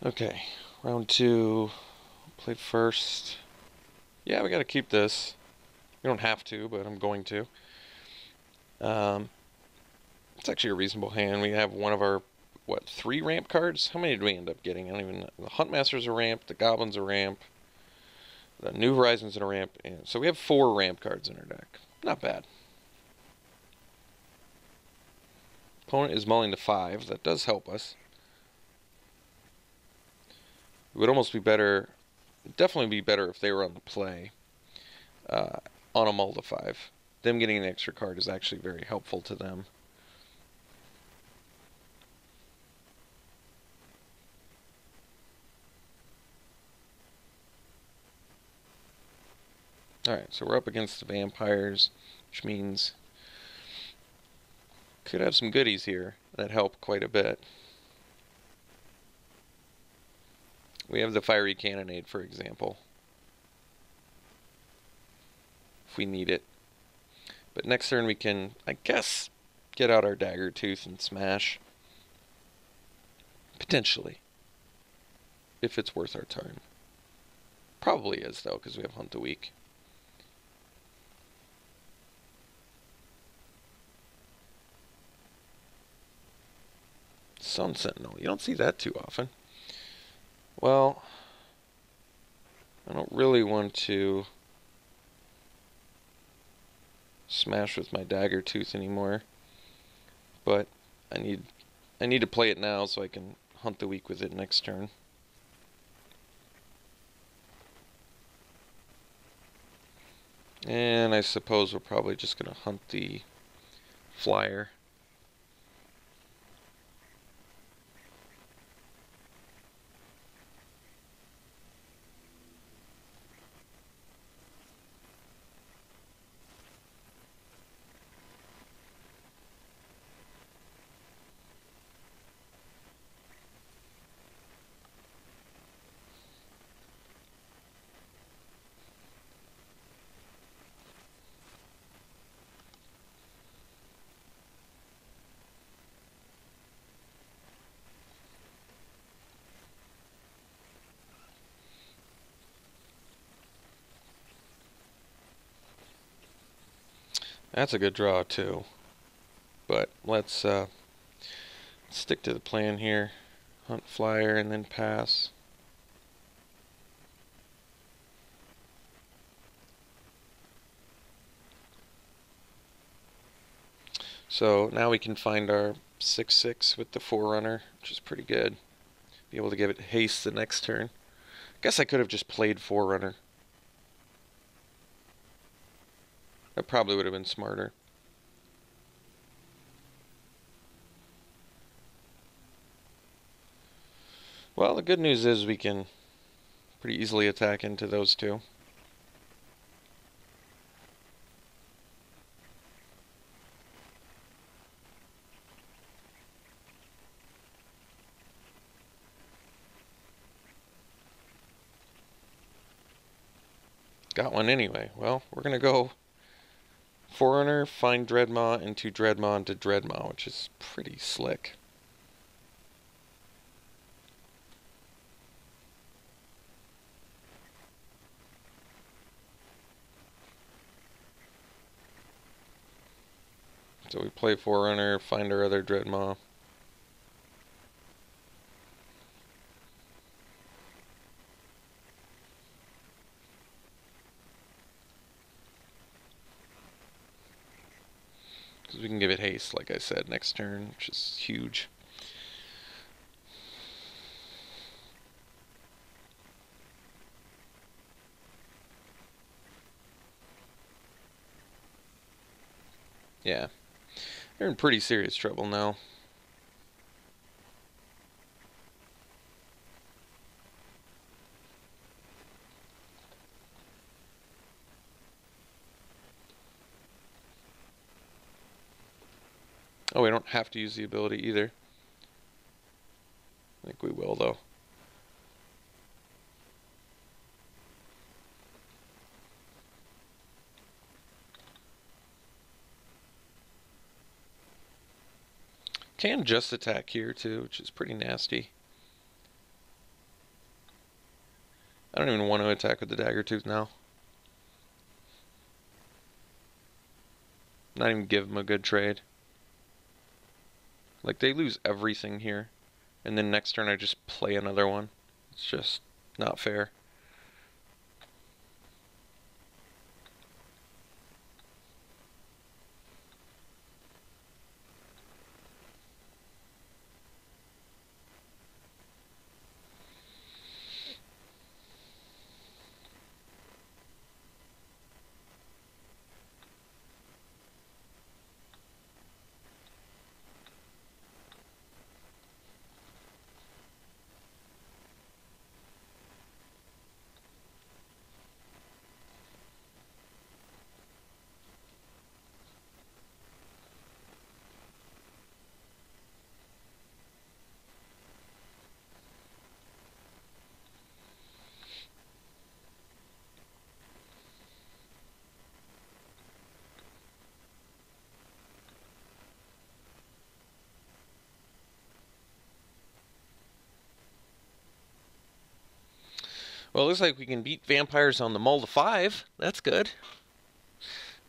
Okay, round 2. Play first. Yeah, we gotta keep this. We don't have to, but I'm going to. Um, it's actually a reasonable hand. We have one of our, what, 3 ramp cards? How many did we end up getting? I don't even know. The Huntmaster's a ramp, the Goblin's a ramp, the New Horizon's a ramp, and so we have 4 ramp cards in our deck. Not bad. Opponent is mulling to 5. That does help us. It would almost be better, definitely be better if they were on the play on a mull to 5. Them getting an extra card is actually very helpful to them. Alright, so we're up against the vampires, which means could have some goodies here that help quite a bit. We have the fiery cannonade, for example, if we need it. But next turn we can, I guess, get out our dagger tooth and smash. Potentially. If it's worth our time. Probably is, though, because we have Hunt the Weak. Sun Sentinel. You don't see that too often. Well, I don't really want to smash with my dagger tooth anymore, but I need to play it now so I can Hunt the Weak with it next turn. And I suppose we're probably just going to hunt the flyer. That's a good draw too. But let's stick to the plan here. Hunt flyer and then pass. So now we can find our 6/6 with the Forerunner, which is pretty good. Be able to give it haste the next turn. Guess I could have just played Forerunner. That probably would have been smarter. Well, the good news is we can pretty easily attack into those two. Got one anyway. Well, we're going to go Forerunner, find Dreadmaw, into Dreadmaw, into Dreadmaw, which is pretty slick. So we play Forerunner, find our other Dreadmaw. Because we can give it haste, like I said, next turn, which is huge. Yeah. They're in pretty serious trouble now. Oh, we don't have to use the ability either. I think we will, though. Can just attack here, too, which is pretty nasty. I don't even want to attack with the dagger tooth now. Not even give them a good trade. Like, they lose everything here. And then next turn I just play another one. It's just not fair. Well, it looks like we can beat vampires on the mull to 5. That's good.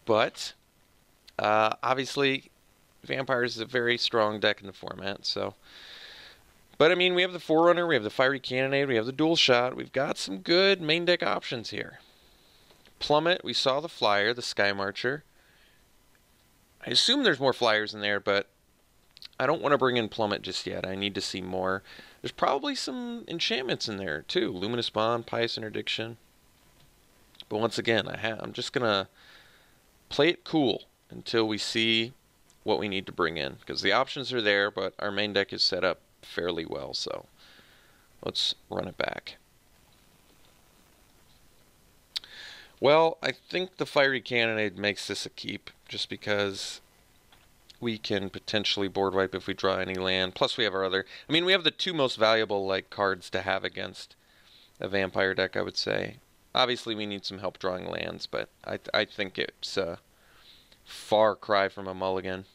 But, obviously, vampires is a very strong deck in the format, so... But, I mean, we have the Forerunner, we have the Fiery Cannonade, we have the Dual Shot. We've got some good main deck options here. Plummet, we saw the Flyer, the Sky Marcher. I assume there's more Flyers in there, but I don't want to bring in Plummet just yet. I need to see more. There's probably some enchantments in there, too. Luminous Bond, Pious Interdiction. But once again, I'm just going to play it cool until we see what we need to bring in. Because the options are there, but our main deck is set up fairly well, so let's run it back. Well, I think the Fiery Cannonade makes this a keep, just because we can potentially board wipe if we draw any land. Plus we have our other... I mean, we have the two most valuable like cards to have against a vampire deck, I would say. Obviously we need some help drawing lands, but I think it's a far cry from a mulligan.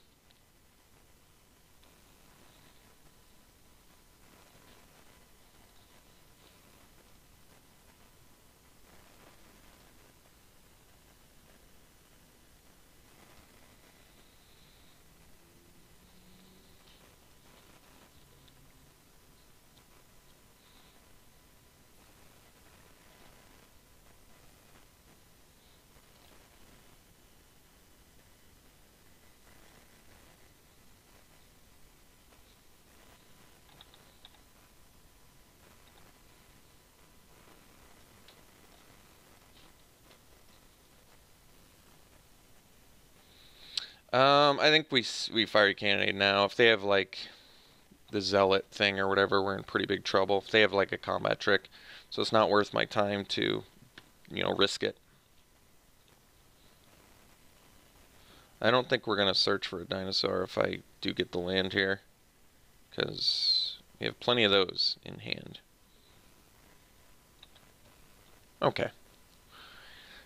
I think we Fiery Cannonade now. If they have like the Zealot thing or whatever, we're in pretty big trouble. If they have like a combat trick, so it's not worth my time to, risk it. I don't think we're gonna search for a dinosaur if I do get the land here, because we have plenty of those in hand. Okay.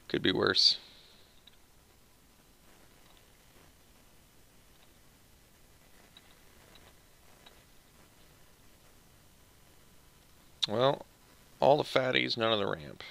Could be worse. Well, all the fatties, none of the ramp.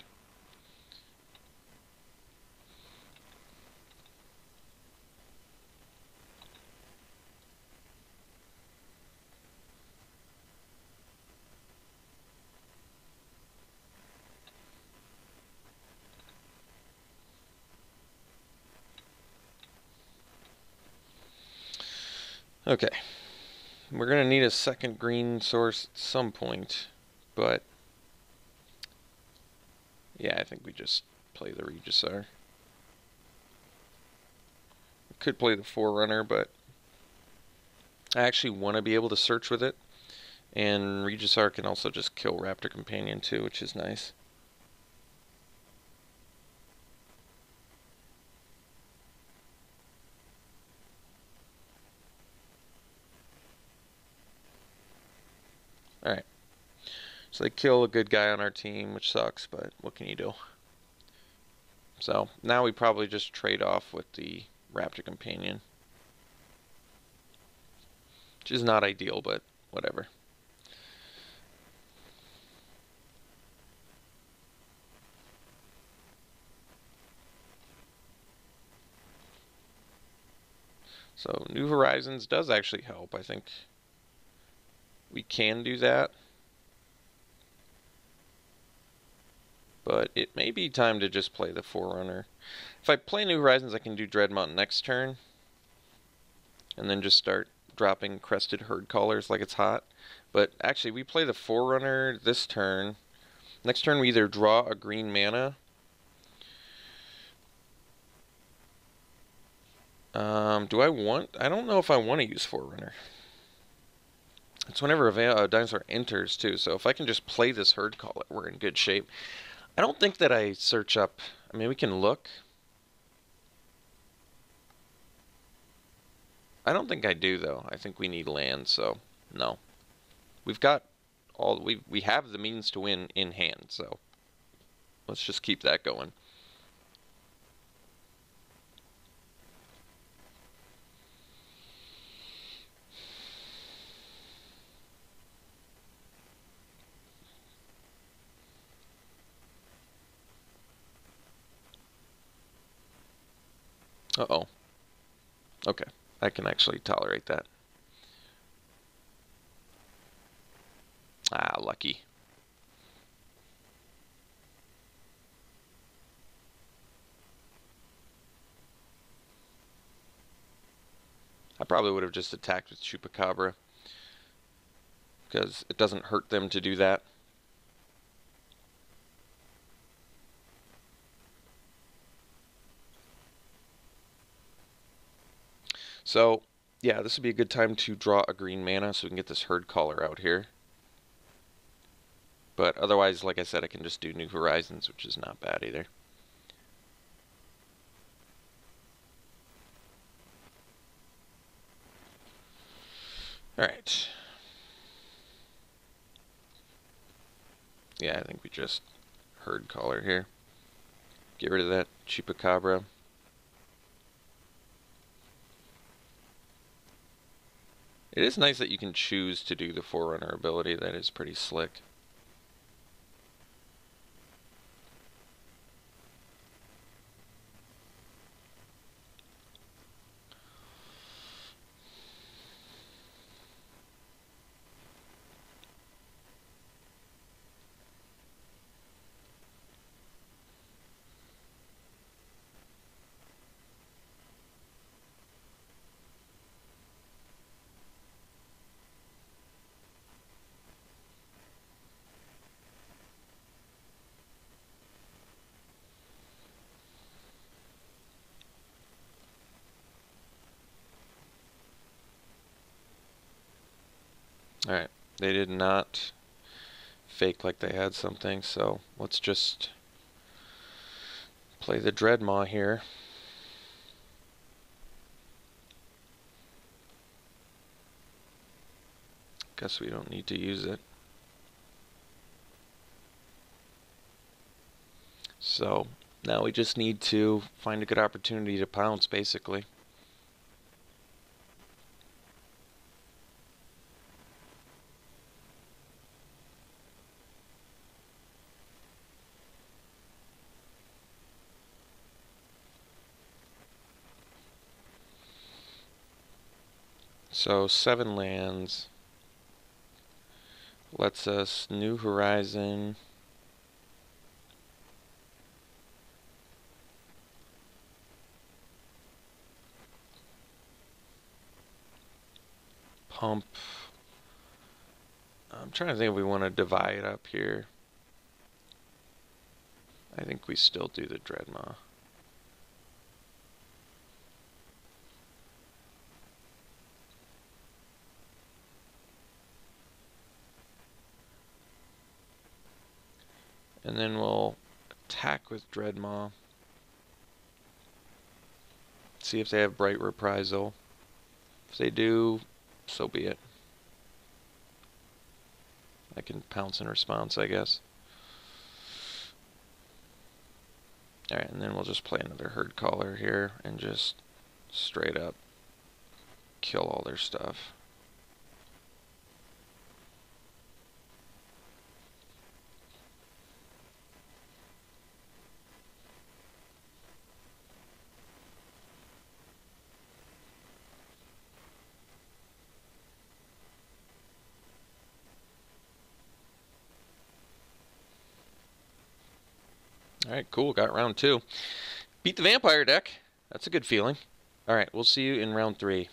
Okay. We're going to need a second green source at some point, but yeah, I think we just play the Regisar. Could play the Forerunner, but I actually want to be able to search with it, and Regisar can also just kill Raptor Companion too, which is nice. Alright. So they kill a good guy on our team, which sucks, but what can you do? So now we probably just trade off with the Raptor Companion. Which is not ideal, but whatever. So New Horizons does actually help. I think we can do that. But it may be time to just play the Forerunner. If I play New Horizons, I can do Dreadmont next turn. And then just start dropping Crested Herd Callers like it's hot. But actually, we play the Forerunner this turn. Next turn, we either draw a green mana. Do I want... I don't know if I want to use Forerunner. It's whenever a dinosaur enters, too. So if I can just play this Herd Caller, we're in good shape. I don't think that I search up... I mean, we can look. I don't think I do, though. I think we need land, so no. We've got all... We have the means to win in hand, so let's just keep that going. Uh-oh. Okay. I can actually tolerate that. Ah, lucky. I probably would have just attacked with Chupacabra, because it doesn't hurt them to do that. So, yeah, this would be a good time to draw a green mana so we can get this Herd Caller out here. But otherwise, like I said, I can just do New Horizons, which is not bad either. Alright. Yeah, I think we just Herd Caller here. Get rid of that Chupacabra. It is nice that you can choose to do the Forerunner ability. That is pretty slick. Alright, they did not fake like they had something, so let's just play the Dreadmaw here. Guess we don't need to use it. So now we just need to find a good opportunity to pounce, basically. So 7 lands lets us New Horizon. Pump. I'm trying to think if we want to divide up here. I think we still do the Dreadmaw. And then we'll attack with Dreadmaw. See if they have Bright Reprisal. If they do, so be it. I can pounce in response, I guess. Alright, and then we'll just play another Herd Caller here and just straight up kill all their stuff. Alright, cool. Got round 2. Beat the vampire deck. That's a good feeling. Alright, we'll see you in round 3.